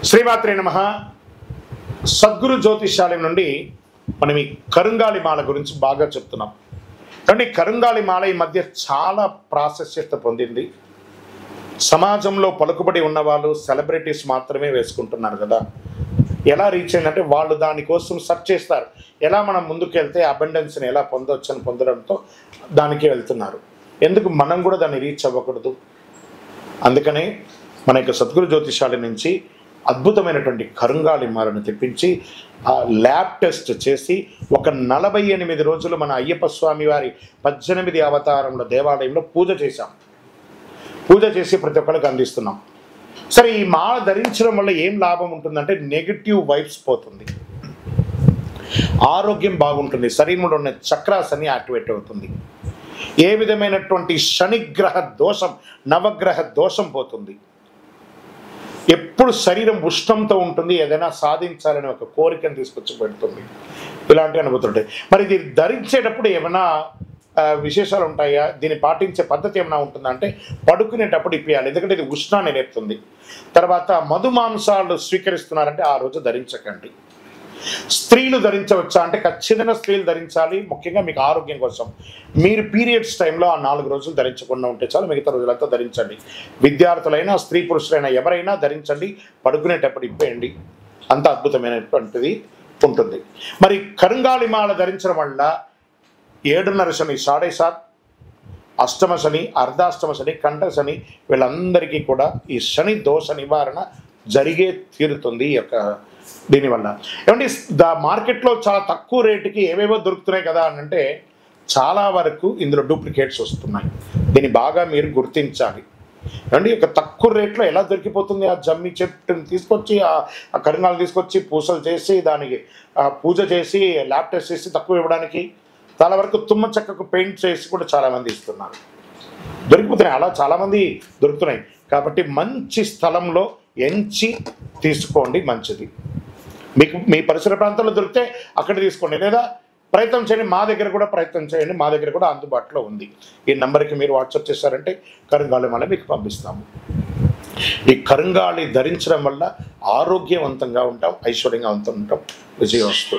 శ్రీమాత్రే నమః. సద్గురు జ్యోతిష్యాలయం నుండి మనం ఈ కరుంగాలి మాల గురించి బాగా చెప్తున్నాం. కానీ కరుంగాలి మాల ఈ మధ్య చాలా ప్రాశస్త్యత పొందింది. సమాజంలో పలుకుబడి ఉన్నవాళ్ళు సెలబ్రిటీస్ మాత్రమే వేసుకుంటున్నారు కదా. ఎలా రీచ్ అయిందంటే వాళ్ళు దానికోసం సెర్చ్ చేస్తారు, ఎలా మనం ముందుకెళ్తే అబండెన్స్ని ఎలా పొందవచ్చు అని పొందడంతో దానికి వెళ్తున్నారు. ఎందుకు మనం కూడా దాన్ని రీచ్ అవ్వకూడదు? అందుకనే మన యొక్క సద్గురు జ్యోతిషాలయం నుంచి అద్భుతమైనటువంటి కరుంగాలి మాలను తెప్పించి ల్యాబ్ టెస్ట్ చేసి ఒక 48 రోజులు మన అయ్యప్ప స్వామి వారి 18 అవతారముల దేవాలయంలో పూజ చేశాం. పూజ చేసి ప్రతి ఒక్కరికి అందిస్తున్నాం. సరే, ఈ మాల ధరించడం వల్ల ఏం లాభం ఉంటుందంటే నెగిటివ్ వైబ్స్ పోతుంది, ఆరోగ్యం బాగుంటుంది, శరీరంలో ఉన్న చక్రాస్ అన్ని యాక్టివేట్ అవుతుంది, ఏ విధమైనటువంటి శనిగ్రహ దోషం నవగ్రహ దోషం పోతుంది, ఎప్పుడు శరీరం ఉష్ణంతో ఉంటుంది, ఏదైనా సాధించాలని ఒక కోరికను తీసుకొచ్చి పెడుతుంది. ఇలాంటి అనుభూతుంటాయి. మరి ఇది ధరించేటప్పుడు ఏమైనా విశేషాలు ఉంటాయా? దీన్ని పాటించే పద్ధతి ఏమైనా ఉంటుందా అంటే పడుకునేటప్పుడు ఇప్పేయాలి, ఎందుకంటే ఇది ఉష్ణాన్ని నేర్పుతుంది. తర్వాత మధుమాంసాలు స్వీకరిస్తున్నారంటే ఆ రోజు ధరించకండి. స్త్రీలు ధరించవచ్చా అంటే ఖచ్చితంగా స్త్రీలు ధరించాలి, ముఖ్యంగా మీకు ఆరోగ్యం కోసం. మీరు పీరియడ్స్ టైంలో ఆ 4 రోజులు ధరించకుండా ఉంటే చాలు, మిగతా రోజులంతా ధరించండి. విద్యార్థులైనా స్త్రీ పురుషులైనా ఎవరైనా ధరించండి, పడుకునేటప్పుడు ఇప్పేయండి, అంత అద్భుతమైనటువంటిది ఉంటుంది. మరి కరుంగాలి మాల ధరించడం వల్ల 7.5 శని, 7.5 అష్టమ శని, అర్ధాష్టమ శని, కంఠ శని, వీళ్ళందరికీ కూడా ఈ శని దోష నివారణ జరిగే తీరుతుంది ఈ యొక్క దీనివల్ల. ఏమంటే మార్కెట్లో చాలా తక్కువ రేటుకి ఏవేవో దొరుకుతున్నాయి కదా అని అంటే చాలా వరకు ఇందులో డూప్లికేట్స్ వస్తున్నాయి. దీన్ని బాగా మీరు గుర్తించాలి. ఏమంటే ఒక తక్కువ రేట్లో ఎలా దొరికిపోతుంది? ఆ జమ్మి చెట్టుని తీసుకొచ్చి ఆ కరుంగాలు తీసుకొచ్చి పూసలు చేసి దానికి పూజ చేసి ల్యాబ్ టెస్ట్ చేసి తక్కువ ఇవ్వడానికి చాలా వరకు తుమ్మ చెక్కకు పెయింట్ చేసి కూడా చాలామంది ఇస్తున్నారు. దొరికిపోతున్నాయి, అలా చాలామంది దొరుకుతున్నాయి. కాబట్టి మంచి స్థలంలో ఎంచి తీసుకోండి, మంచిది. మీకు మీ పరిసర ప్రాంతాల్లో దొరికితే అక్కడ తీసుకోండి, లేదా ప్రయత్నం చేయండి. మా దగ్గర కూడా ప్రయత్నం చేయండి, మా దగ్గర కూడా అందుబాటులో ఉంది. ఈ నెంబర్కి మీరు వాట్సాప్ చేశారంటే కరుంగాలి మాల మీకు పంపిస్తాము. ఈ కరుంగాలి ధరించడం వల్ల ఆరోగ్యవంతంగా ఉంటాం, ఐశ్వర్యంగా ఉంటాం. విజయవస్తు.